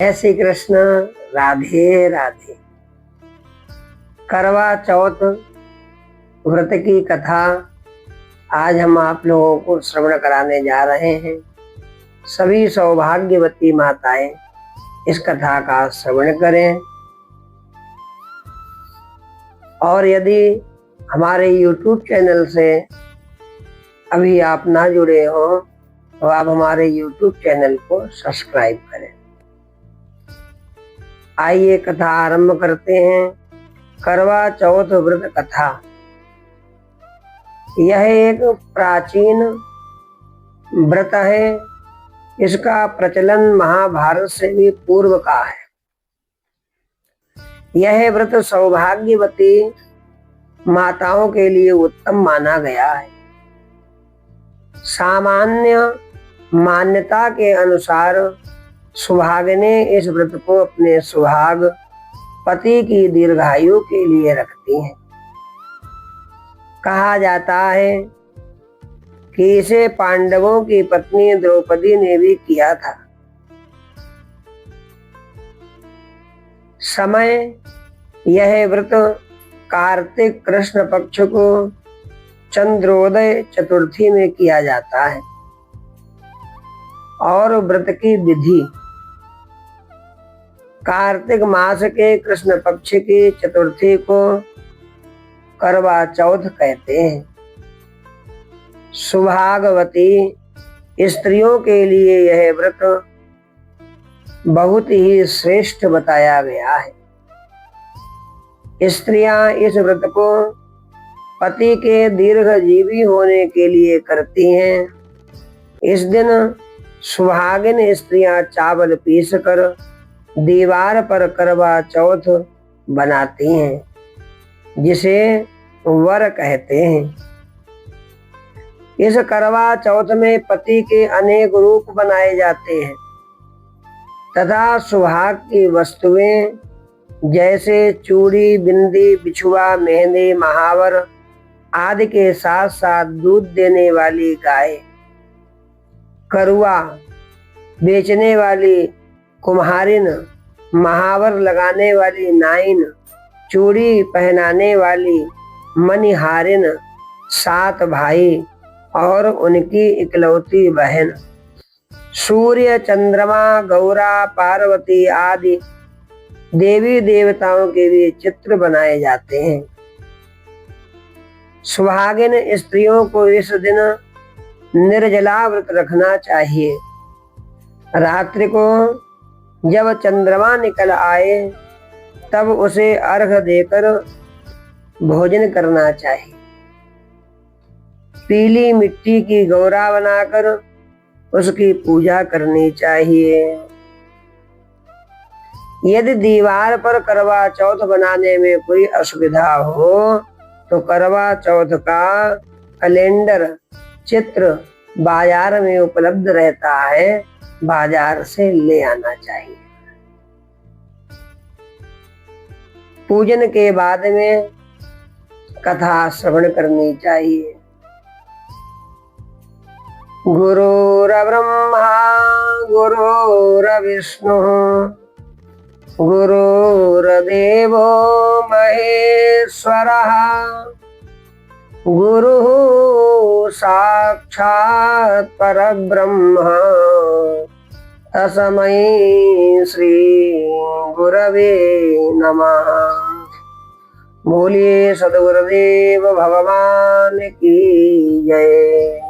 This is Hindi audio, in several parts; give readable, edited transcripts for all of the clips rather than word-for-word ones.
जय श्री कृष्ण। राधे राधे। करवा चौथ व्रत की कथा आज हम आप लोगों को श्रवण कराने जा रहे हैं। सभी सौभाग्यवती माताएं इस कथा का श्रवण करें और यदि हमारे YouTube चैनल से अभी आप ना जुड़े हो तो आप हमारे YouTube चैनल को सब्सक्राइब करें। आइए कथा आरंभ करते हैं। करवा चौथ व्रत कथा यह एक प्राचीन व्रत है। इसका प्रचलन महाभारत से भी पूर्व का है। यह व्रत सौभाग्यवती माताओं के लिए उत्तम माना गया है। सामान्य मान्यता के अनुसार सुहागिने इस व्रत को अपने सुहाग पति की दीर्घायु के लिए रखती हैं। कहा जाता है कि इसे पांडवों की पत्नी द्रौपदी ने भी किया था। समय यह व्रत कार्तिक कृष्ण पक्ष को चंद्रोदय चतुर्थी में किया जाता है और व्रत की विधि कार्तिक मास के कृष्ण पक्ष की चतुर्थी को करवा चौथ कहते हैं। सुहागवती स्त्रियों के लिए यह व्रत बहुत ही श्रेष्ठ बताया गया है। स्त्रियां इस व्रत को पति के दीर्घजीवी होने के लिए करती हैं। इस दिन सुहागिन स्त्रियां चावल पीसकर दीवार पर करवा चौथ बनाती हैं जिसे वर कहते हैं। इस करवा चौथ में पति के अनेक रूप बनाए जाते हैं तथा सुहाग की वस्तुएं जैसे चूड़ी, बिंदी, बिछुआ, मेहंदी, महावर आदि के साथ साथ दूध देने वाली गाय, करुआ बेचने वाली कुम्हारिन, महावर लगाने वाली नाइन, चूड़ी पहनाने वाली मणिहारिन, 7 भाई और उनकी इकलौती बहन, सूर्य, चंद्रमा, गौरा, पार्वती आदि देवी देवताओं के भी चित्र बनाए जाते हैं। सुहागिन स्त्रियों को इस दिन निर्जला व्रत रखना चाहिए। रात्रि को जब चंद्रमा निकल आए तब उसे अर्घ देकर भोजन करना चाहिए। पीली मिट्टी की गौरा बनाकर उसकी पूजा करनी चाहिए। यदि दीवार पर करवा चौथ बनाने में कोई असुविधा हो तो करवा चौथ का कैलेंडर चित्र बाजार में उपलब्ध रहता है, बाजार से ले आना चाहिए। पूजन के बाद में कथा श्रवण करनी चाहिए। गुरुर्ब्रह्मा गुरुर्विष्णु गुरुर्देवो महेश्वरः गुरुः साक्षात् परब्रह्म तस्मै श्री गुरवे नमः। बोलिए सद्गुरुदेव भगवान की जय।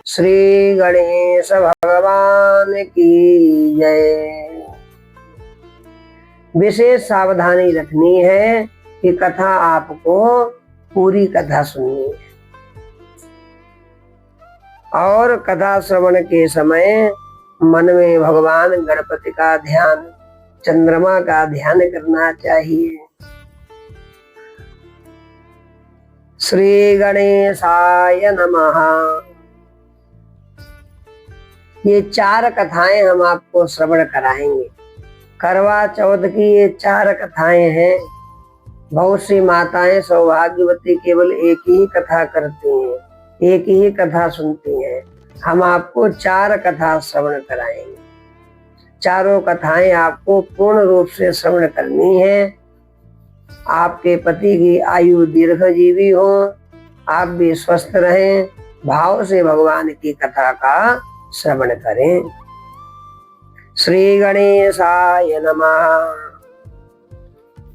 श्री गणेश भगवान की जय। विशेष सावधानी रखनी है कि कथा आपको पूरी कथा सुननी है और कथा श्रवण के समय मन में भगवान गणपति का ध्यान, चंद्रमा का ध्यान करना चाहिए। श्री गणेशाय नमः। ये 4 कथाएं हम आपको श्रवण कराएंगे। करवा चौथ की ये 4 कथाएं हैं। बहुत सी माताएं सौभाग्यवती केवल एक ही कथा करती हैं, एक ही कथा सुनती हैं। हम आपको 4 कथा श्रवण कराएंगे। चारों कथाएं आपको पूर्ण रूप से श्रवण करनी है। आपके पति की आयु दीर्घजीवी हो, आप भी स्वस्थ रहें, भाव से भगवान की कथा का श्रवण करें। श्री गणेशाय नमः।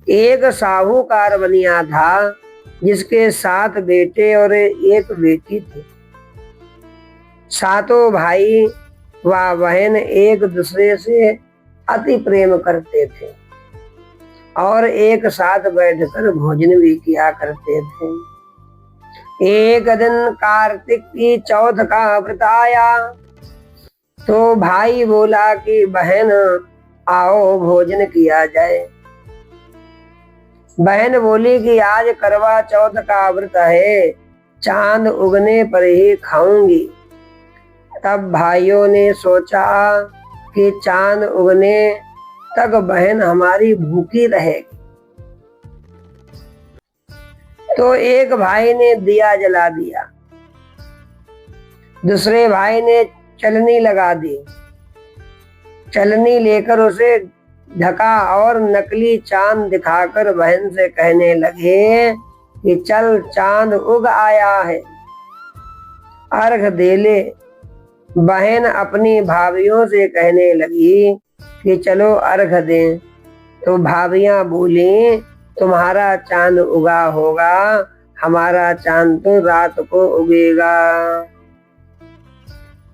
एक साहूकार बनिया था जिसके 7 बेटे और 1 बेटी थी। सातों भाई व बहन एक दूसरे से अति प्रेम करते थे और एक साथ बैठकर भोजन भी किया करते थे। एक दिन कार्तिक की चौथ का व्रत आया तो भाई बोला कि बहन आओ भोजन किया जाए। बहन बोली कि आज करवा चौथ का व्रत है, चांद उगने पर ही खाऊंगी। तब भाइयों ने सोचा कि चांद उगने तक बहन हमारी भूखी रहेगी। तो एक भाई ने दिया जला दिया, दूसरे भाई ने चलनी लगा दी। चलनी लेकर उसे ढका और नकली चांद दिखाकर बहन से कहने लगे कि चल चांद उग आया है, अर्घ दे ले। बहन अपनी भाभियों से कहने लगी कि चलो अर्घ दें। तो भाभियां बोली तुम्हारा चांद उगा होगा, हमारा चांद तो रात को उगेगा।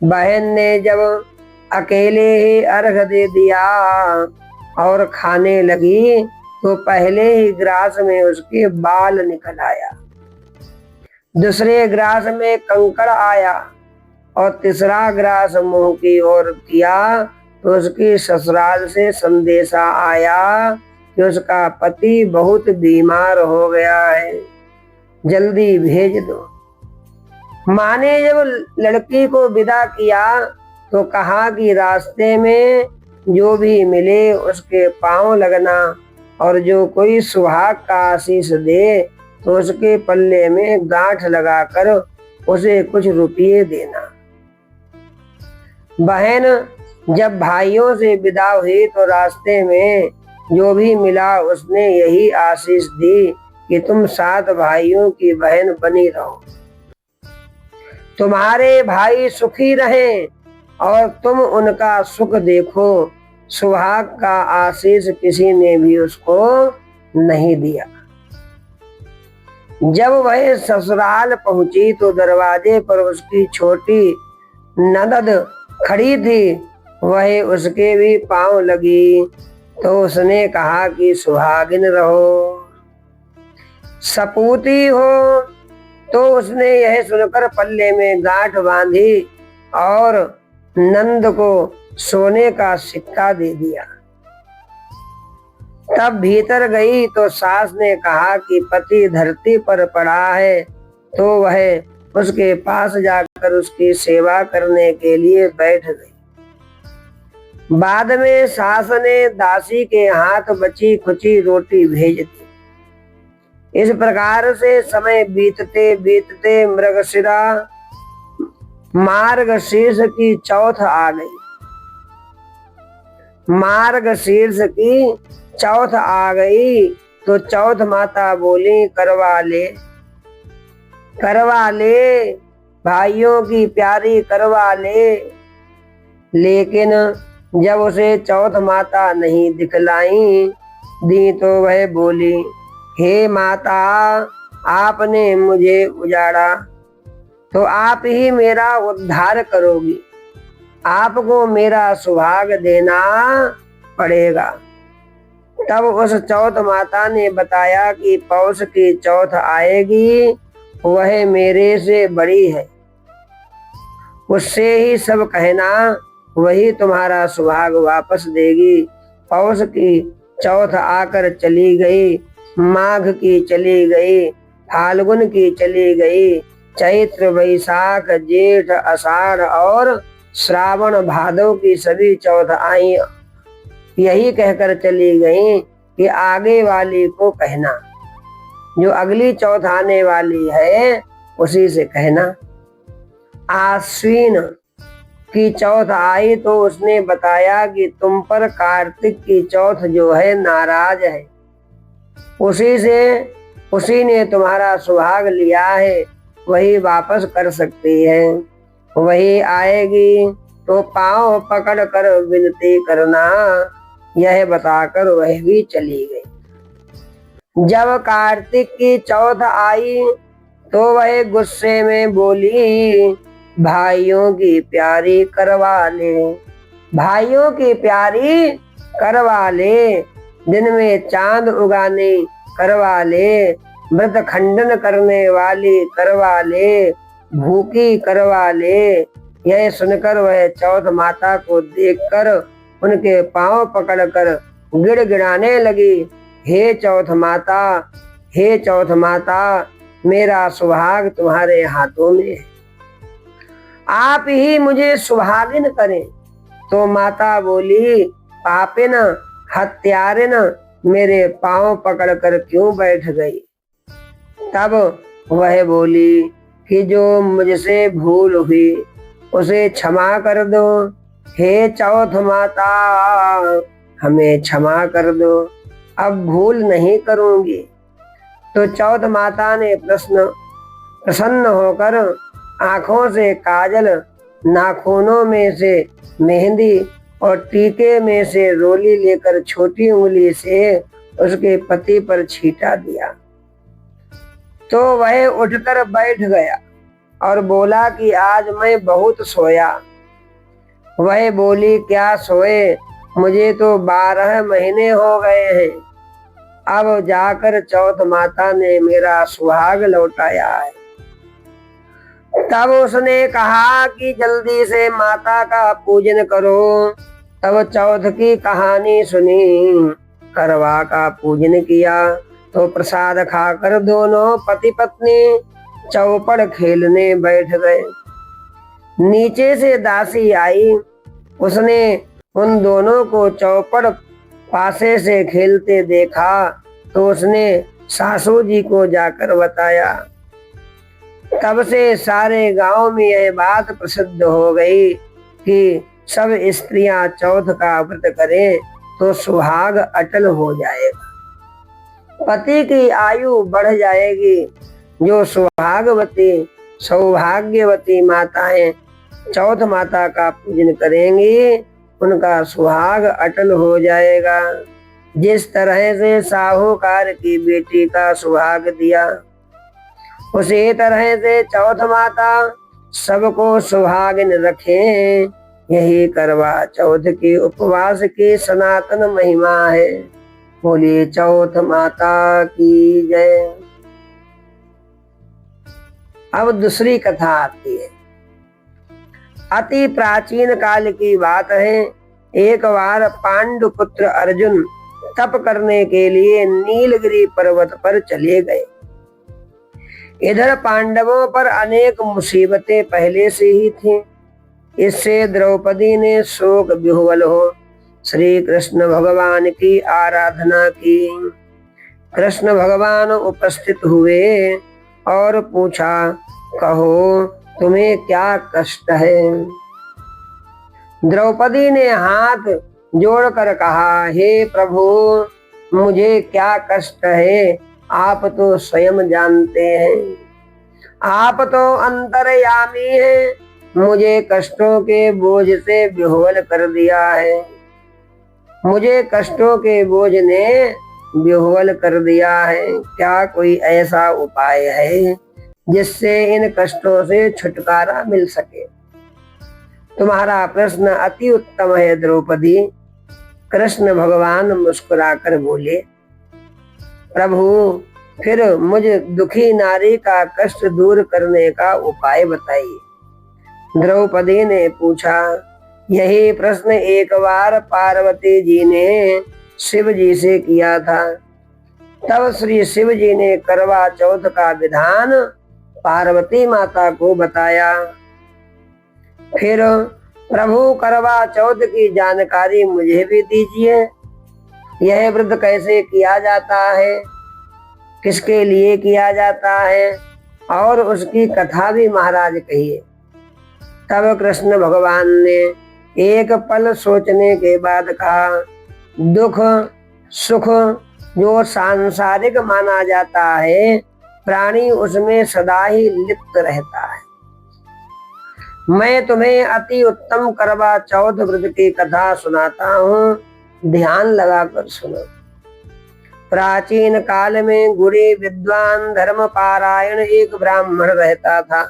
बहन ने जब अकेले ही अर्घ दे दिया और खाने लगी तो पहले ही ग्रास में उसके बाल निकल आया, दूसरे ग्रास में कंकड़ आया और तीसरा ग्रास मुंह की ओर किया तो उसकी ससुराल से संदेशा आया कि उसका पति बहुत बीमार हो गया है, जल्दी भेज दो। माँ ने जब लड़की को विदा किया तो कहा कि रास्ते में जो भी मिले उसके पांव लगना और जो कोई सुहाग का आशीष दे तो उसके पल्ले में गांठ लगाकर उसे कुछ रुपये देना। बहन जब भाइयों से विदा हुई तो रास्ते में जो भी मिला उसने यही आशीष दी कि तुम 7 भाइयों की बहन बनी रहो, तुम्हारे भाई सुखी रहें और तुम उनका सुख देखो। सुहाग का आशीष किसी ने भी उसको नहीं दिया। जब वह ससुराल पहुंची तो दरवाजे पर उसकी छोटी ननद खड़ी थी, वह उसके भी पांव लगी तो उसने कहा कि सुहागिन रहो, सपूती हो। तो उसने यह सुनकर पल्ले में गांठ बांधी और नंद को सोने का सिक्का दे दिया। तब भीतर गई तो सास ने कहा कि पति धरती पर पड़ा है, तो वह उसके पास जाकर उसकी सेवा करने के लिए बैठ गई। बाद में सास ने दासी के हाथ बची खुची रोटी भेज दी। इस प्रकार से समय बीतते बीतते मृगशिरा मार्गशीर्ष की चौथ आ गई। मार्गशीर्ष की चौथ आ गई तो चौथ माता बोली करवा ले, करवा ले, भाइयों की प्यारी करवा ले। लेकिन जब उसे चौथ माता नहीं दिखलाई दी तो वह बोली, हे माता, आपने मुझे उजाड़ा तो आप ही मेरा उद्धार करोगी, आपको मेरा सुहाग देना पड़ेगा। तब उस चौथ माता ने बताया कि पौष की चौथ आएगी, वह मेरे से बड़ी है, उससे ही सब कहना, वही तुम्हारा सुहाग वापस देगी। पौष की चौथ आकर चली गई, माघ की चली गई, फाल्गुन की चली गई, चैत्र वैशाख जेठ आषाढ़ और श्रावण भादव की सभी चौथ आई। यही कहकर चली गई कि आगे वाली को कहना, जो अगली चौथ आने वाली है उसी से कहना। आश्विन की चौथ आई तो उसने बताया कि तुम पर कार्तिक की चौथ जो है नाराज है, उसी ने तुम्हारा सुहाग लिया है, वही वापस कर सकती है। वही आएगी तो पांव पकड़ कर विनती करना, यह बताकर वह भी चली गई। जब कार्तिक की चौथ आई तो वह गुस्से में बोली, भाइयों की प्यारी करवा ले, भाइयों की प्यारी करवा ले, दिन में चांद उगाने करवा ले, व्रत खंडन करने वाली करवा ले, भूखी करवा ले। यह सुनकर वह चौथ माता को देखकर उनके पांव पकड़कर गिड़गिड़ाने लगी, हे चौथ माता, हे चौथ माता, मेरा सुहाग तुम्हारे हाथों में है, आप ही मुझे सुहागिन करें। तो माता बोली, पापिन हत्यारिन, मेरे पांव पकड़कर क्यों बैठ गई। तब वह बोली कि जो मुझसे भूल हुई उसे क्षमा कर दो, हे चौथ माता, हमें क्षमा कर दो, अब भूल नहीं करूंगी। तो चौथ माता ने प्रसन्न होकर आंखों से काजल, नाखूनों में से मेहंदी और टीके में से रोली लेकर छोटी उंगली से उसके पति पर छींटा दिया। तो वह उठकर बैठ गया और बोला कि आज मैं बहुत सोया। वह बोली, क्या सोए, मुझे तो 12 महीने हो गए हैं, अब जाकर चौथ माता ने मेरा सुहाग लौटाया है। तब उसने कहा कि जल्दी से माता का पूजन करो। तब चौथ की कहानी सुनी, करवा का पूजन किया तो प्रसाद खाकर दोनों पति पत्नी चौपड़ खेलने बैठ गए। नीचे से दासी आई, उसने उन दोनों को चौपड़ पासे से खेलते देखा तो उसने सासू जी को जाकर बताया। तब से सारे गांव में यह बात प्रसिद्ध हो गई कि सब स्त्रियां चौथ का व्रत करें तो सुहाग अटल हो जाएगा, पति की आयु बढ़ जाएगी। जो सुहागवती सौभाग्यवती माताएं चौथ माता का पूजन करेंगी उनका सुहाग अटल हो जाएगा। जिस तरह से साहूकार की बेटी का सुहाग दिया, उसी तरह से चौथ माता सबको सुहागिन रखें। यही करवा चौथ के उपवास की सनातन महिमा है। बोलिए चौथ माता की जय। अब दूसरी कथा आती है। अति प्राचीन काल की बात है। एक बार पांडु पुत्र अर्जुन तप करने के लिए नीलगिरी पर्वत पर चले गए। इधर पांडवों पर अनेक मुसीबतें पहले से ही थीं। इससे द्रौपदी ने शोक विह्वल हो श्री कृष्ण भगवान की आराधना की। कृष्ण भगवान उपस्थित हुए और पूछा, कहो तुम्हें क्या कष्ट है। द्रौपदी ने हाथ जोड़कर कहा, हे प्रभु, मुझे क्या कष्ट है आप तो स्वयं जानते हैं। आप तो अंतर्यामी हैं, मुझे कष्टों के बोझ से विह्वल कर दिया है। मुझे कष्टों के बोझ ने विह्वल कर दिया है। क्या कोई ऐसा उपाय है जिससे इन कष्टों से छुटकारा मिल सके। तुम्हारा प्रश्न अति उत्तम है द्रौपदी। कृष्ण भगवान मुस्कुराकर बोले, प्रभु फिर मुझ दुखी नारी का कष्ट दूर करने का उपाय बताइए। द्रौपदी ने पूछा। यही प्रश्न एक बार पार्वती जी ने शिव जी से किया था। तब श्री शिव जी ने करवा चौथ का विधान पार्वती माता को बताया। फिर प्रभु करवा चौथ की जानकारी मुझे भी दीजिए। यह व्रत कैसे किया जाता है, किसके लिए किया जाता है और उसकी कथा भी महाराज कहिए। तब कृष्ण भगवान ने एक पल सोचने के बाद कहा, दुख सुख जो सांसारिक माना जाता है, प्राणी उसमें सदा ही लिप्त रहता है। मैं तुम्हें अति उत्तम करवा चौथ व्रत की कथा सुनाता हूँ, ध्यान लगाकर सुनो। प्राचीन काल में गुणी विद्वान धर्म पारायण एक ब्राह्मण रहता था।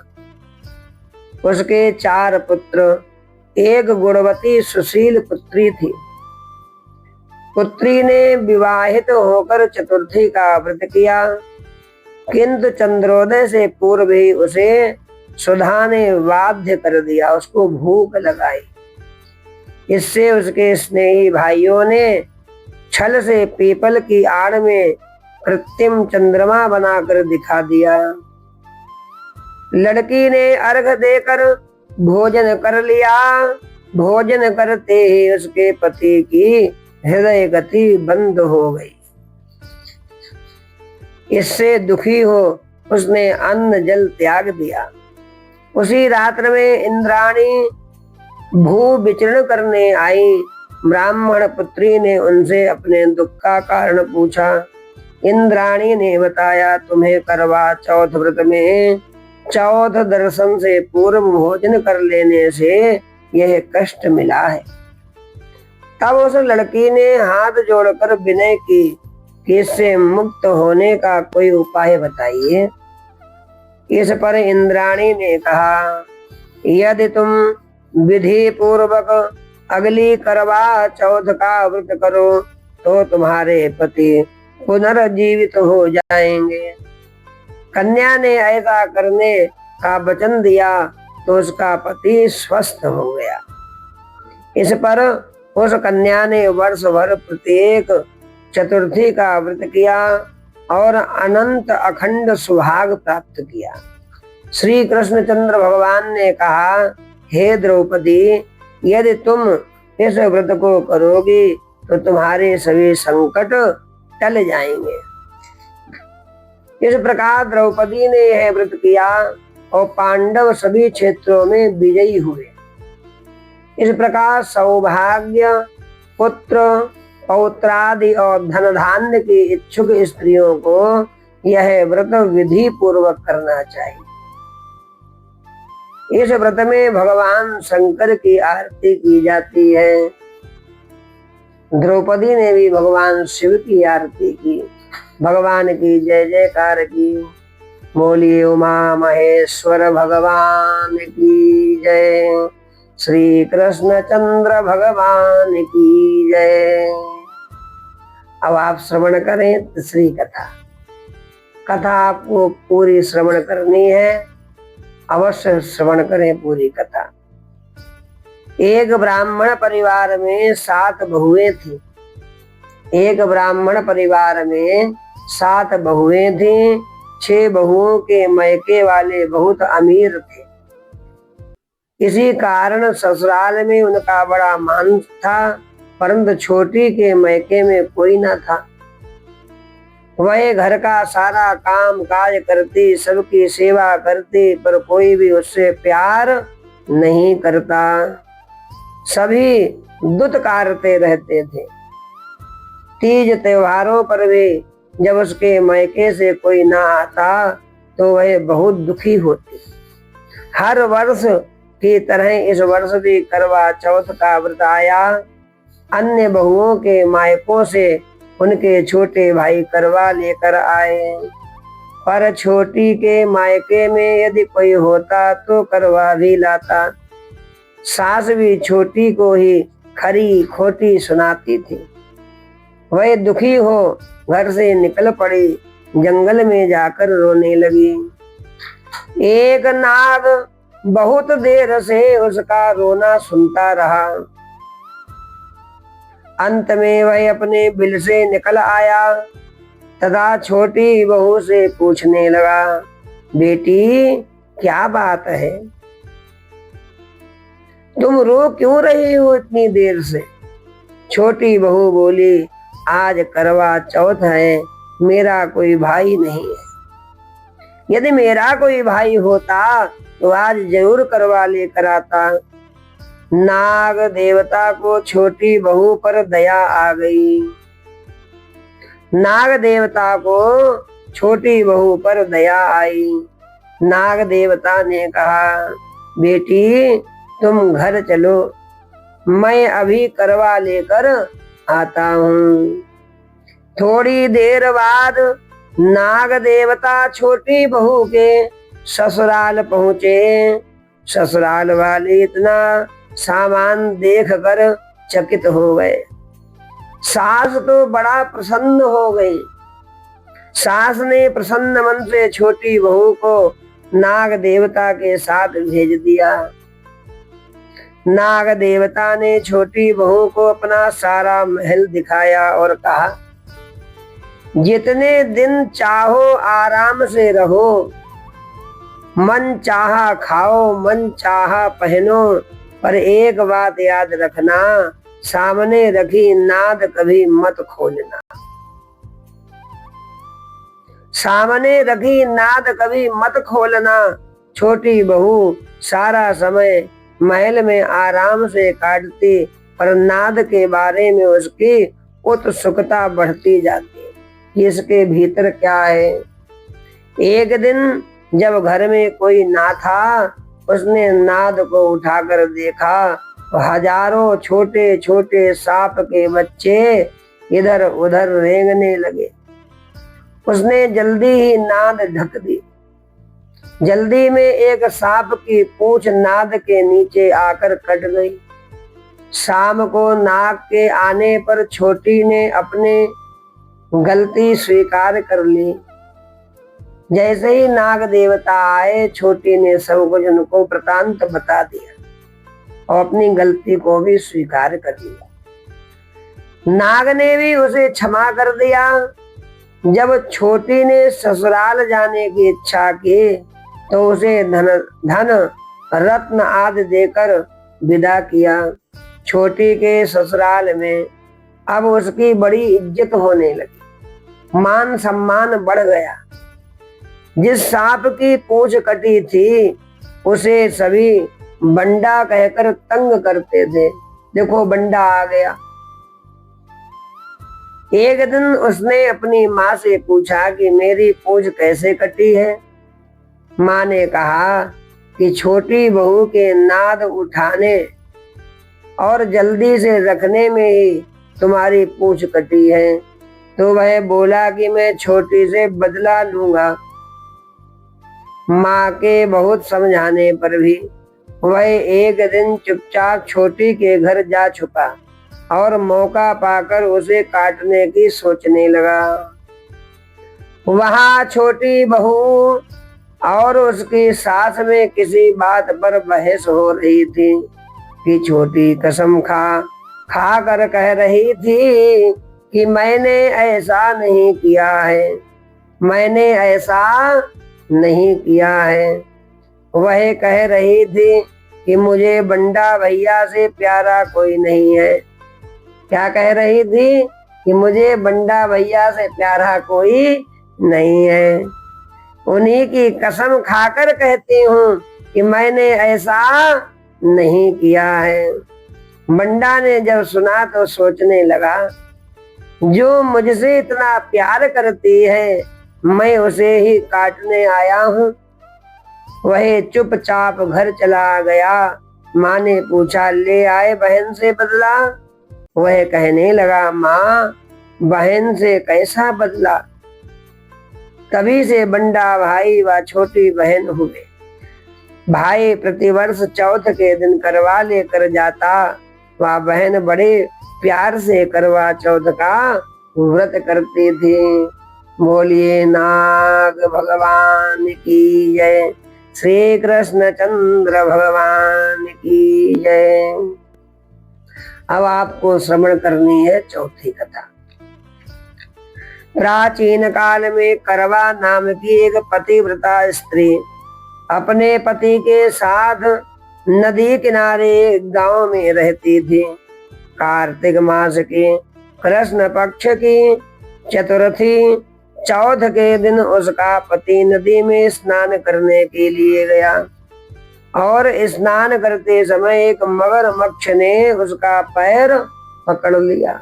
उसके 4 पुत्र, एक गुणवती सुशील पुत्री थी। पुत्री ने विवाहित होकर चतुर्थी का व्रत किया, किंतु चंद्रोदय से पूर्व ही उसे सुधा ने बाध्य कर दिया, उसको भूख लगाई। इससे उसके स्नेही भाइयों ने छल से पीपल की आड़ में कृत्रिम चंद्रमा बनाकर दिखा दिया। लड़की ने अर्घ देकर भोजन कर लिया। भोजन करते ही उसके पति की हृदय गति बंद हो गई। इससे दुखी हो उसने अन्न जल त्याग दिया। उसी रात्र में इंद्राणी भू विचरण करने आई। ब्राह्मण पुत्री ने उनसे अपने दुख का कारण पूछा। इंद्राणी ने बताया, तुम्हें करवा चौथ व्रत में चौथ दर्शन से पूर्व भोजन कर लेने से यह कष्ट मिला है। तब उस लड़की ने हाथ जोड़कर विनय की कि इससे मुक्त होने का कोई उपाय बताइए। इस पर इंद्राणी ने कहा, यदि तुम विधि पूर्वक अगली करवा चौथ का व्रत करो तो तुम्हारे पति पुनर्जीवित हो जाएंगे। कन्या ने ऐसा करने का वचन दिया तो उसका पति स्वस्थ हो गया। इस पर उस कन्या ने वर्ष भर प्रत्येक चतुर्थी का व्रत किया और अनंत अखंड सुहाग प्राप्त किया। श्री कृष्णचंद्र भगवान ने कहा, हे द्रौपदी, यदि तुम इस व्रत को करोगी तो तुम्हारे सभी संकट टल जाएंगे। इस प्रकार द्रौपदी ने यह व्रत किया और पांडव सभी क्षेत्रों में विजयी हुए। इस प्रकार सौभाग्य, पुत्र, पौत्रादि और धन धान्य की इच्छुक स्त्रियों को यह व्रत विधि पूर्वक करना चाहिए। इस व्रत में भगवान शंकर की आरती की जाती है। द्रौपदी ने भी भगवान शिव की आरती की, भगवान की जय जयकार की। बोलिए उमा महेश्वर भगवान की जय। श्री कृष्ण चंद्र भगवान की जय। अब आप श्रवण करें तीसरी कथा। कथा आपको पूरी श्रवण करनी है, अवश्य श्रवण करें पूरी कथा। एक ब्राह्मण परिवार में 7 बहुएं थी। एक ब्राह्मण परिवार में 7 बहुएं थी। 6 बहुओं के मैके वाले बहुत अमीर थे। इसी कारण ससुराल में उनका बड़ा मान था, परंतु छोटी के मैके में कोई न था। वह घर का सारा काम काज करती, सबकी सेवा करती, पर कोई भी उससे प्यार नहीं करता। सभी दुत्कारते रहते थे। तीज त्योहारों पर भी जब उसके मैके से कोई ना आता तो वह बहुत दुखी होती। हर वर्ष की तरह इस वर्ष भी करवा चौथ का व्रत आया। अन्य बहुओं के मायकों से उनके छोटे भाई करवा लेकर आए, पर छोटी के मायके में यदि कोई होता तो करवा भी लाता। सास भी छोटी को ही खरी खोटी सुनाती थी। वह दुखी हो घर से निकल पड़ी, जंगल में जाकर रोने लगी। एक नाग बहुत देर से उसका रोना सुनता रहा। अंत में वह अपने बिल से निकल आया तथा छोटी बहू से पूछने लगा, बेटी क्या बात है, तुम रो क्यों रही हो इतनी देर से? छोटी बहू बोली, आज करवा चौथ है, मेरा कोई भाई नहीं है। यदि मेरा कोई भाई होता तो आज जरूर करवा लेकर आता। नाग देवता को छोटी बहू पर दया आ गई। नाग देवता को छोटी बहू पर दया आई। नाग देवता ने कहा, बेटी तुम घर चलो, मैं अभी करवा लेकर आता हूँ। थोड़ी देर बाद नाग देवता छोटी बहू के ससुराल पहुंचे। ससुराल वाले इतना सामान देखकर चकित हो गए। सास तो बड़ा प्रसन्न हो गई। सास ने प्रसन्न मन से छोटी बहू को नाग देवता के साथ भेज दिया। नाग देवता ने छोटी बहू को अपना सारा महल दिखाया और कहा, जितने दिन चाहो आराम से रहो, मन चाहा खाओ, मन चाहा पहनो, पर एक बात याद रखना, सामने रखी नाद कभी मत खोलना। सामने रखी नाद कभी मत खोलना। छोटी बहू सारा समय महल में आराम से काटती, पर नाद के बारे में उसकी उत्सुकता बढ़ती जाती कि इसके भीतर क्या है। एक दिन जब घर में कोई ना था, उसने नाद को उठाकर देखा तो हजारों छोटे छोटे सांप के बच्चे इधर उधर रेंगने लगे। उसने जल्दी ही नाद ढक दी। जल्दी में एक सांप की पूंछ नाद के नीचे आकर कट गई। शाम को नाग के आने पर छोटी ने अपने गलती स्वीकार कर ली। जैसे ही नाग देवता आए, छोटी ने सब कुछ उनको वृतांत बता दिया और अपनी गलती को भी स्वीकार कर लिया। नाग ने भी उसे क्षमा कर दिया। जब छोटी ने ससुराल जाने की इच्छा की तो उसे धन रत्न आदि देकर विदा किया। छोटी के ससुराल में अब उसकी बड़ी इज्जत होने लगी, मान सम्मान बढ़ गया। जिस सांप की पूंछ कटी थी उसे सभी बंडा कहकर तंग करते थे। देखो बंडा आ गया। एक दिन उसने अपनी माँ से पूछा कि मेरी पूंछ कैसे कटी है। माँ ने कहा कि छोटी बहू के नाद उठाने और जल्दी से रखने में ही तुम्हारी पूंछ कटी है। तो वह बोला कि मैं छोटी से बदला लूंगा। माँ के बहुत समझाने पर भी वह एक दिन चुपचाप छोटी के घर जा छुपा और मौका पाकर उसे काटने की सोचने लगा। वहां छोटी बहू और उसकी सास में किसी बात पर बहस हो रही थी कि छोटी कसम खा कर कह रही थी कि मैंने ऐसा नहीं किया है, मैंने ऐसा नहीं किया है। वह कह रही थी कि मुझे बंडा भैया से प्यारा कोई नहीं है। क्या कह रही थी? कि मुझे बंडा भैया से प्यारा कोई नहीं है। उन्हीं की कसम खाकर कहती हूँ कि मैंने ऐसा नहीं किया है। बंडा ने जब सुना तो सोचने लगा, जो मुझसे इतना प्यार करती है मैं उसे ही काटने आया हूँ। वह चुपचाप घर चला गया। माँ ने पूछा, ले आए बहन से बदला? वह कहने लगा, माँ बहन से कैसा बदला? तभी से बंडा भाई व छोटी बहन हुए। भाई प्रतिवर्ष चौथ के दिन करवा लेकर जाता, वह बहन बड़े प्यार से करवा चौथ का व्रत करती थी। बोलिए नाग भगवान की जय, श्री कृष्ण चंद्र भगवान की जय। अब आपको श्रवण करनी है चौथी कथा। प्राचीन काल में करवा नाम की एक पतिव्रता स्त्री अपने पति के साथ नदी किनारे एक गांव में रहती थी। कार्तिक मास के कृष्ण पक्ष की चतुर्थी चौथ के दिन उसका पति नदी में स्नान करने के लिए गया। और स्नान करते समय एक मगरमच्छ ने उसका पैर पकड़ लिया।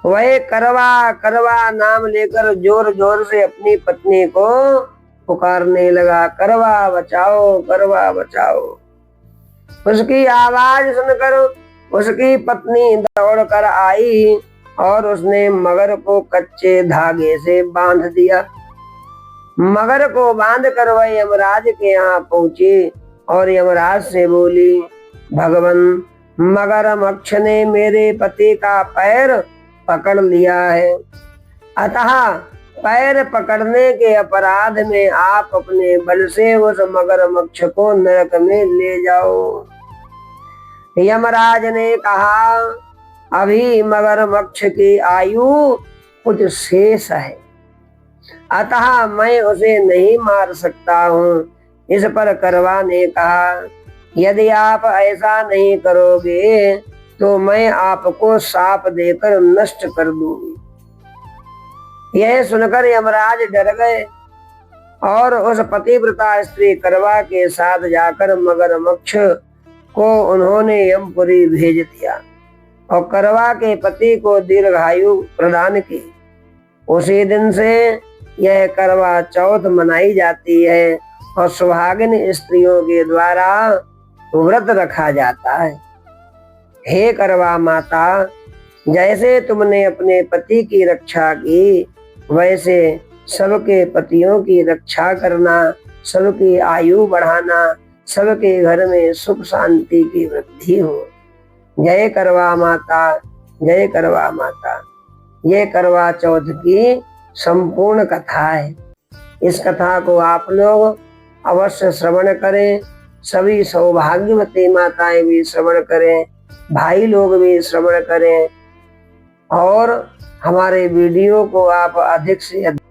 वह करवा करवा नाम लेकर जोर जोर से अपनी पत्नी को पुकारने लगा, करवा बचाओ, करवा बचाओ। उसकी आवाज सुनकर उसकी पत्नी दौड़कर आई और उसने मगर को कच्चे धागे से बांध दिया। मगर को बांधकर वह यमराज के यहाँ पहुंची और यमराज से बोली, भगवान, मगरमच्छ ने मेरे पति का पैर पकड़ लिया है, अतः पैर पकड़ने के अपराध में आप अपने बल से उस मगरमच्छ को नरक में ले जाओ। यमराज ने कहा, अभी मगरमच्छ की आयु कुछ शेष है, अतः मैं उसे नहीं मार सकता हूँ। इस पर करवा ने कहा, यदि आप ऐसा नहीं करोगे तो मैं आपको शाप देकर नष्ट कर दूंगी। यह सुनकर यमराज डर गए और उस पतिव्रता स्त्री करवा के साथ जाकर मगरमच्छ को उन्होंने यमपुरी भेज दिया और करवा के पति को दीर्घायु प्रदान की। उसी दिन से यह करवा चौथ मनाई जाती है और सुहागिन स्त्रियों के द्वारा व्रत रखा जाता है। हे करवा माता, जैसे तुमने अपने पति की रक्षा की, वैसे सबके पतियों की रक्षा करना, सबकी आयु बढ़ाना, सबके घर में सुख शांति की वृद्धि हो। जय करवा माता, जय करवा माता। ये करवा चौथ की संपूर्ण कथा है। इस कथा को आप लोग अवश्य श्रवण करें, सभी सौभाग्यवती माताएं भी श्रवण करें, भाई लोग भी श्रवण करें और हमारे वीडियो को आप अधिक से अधिक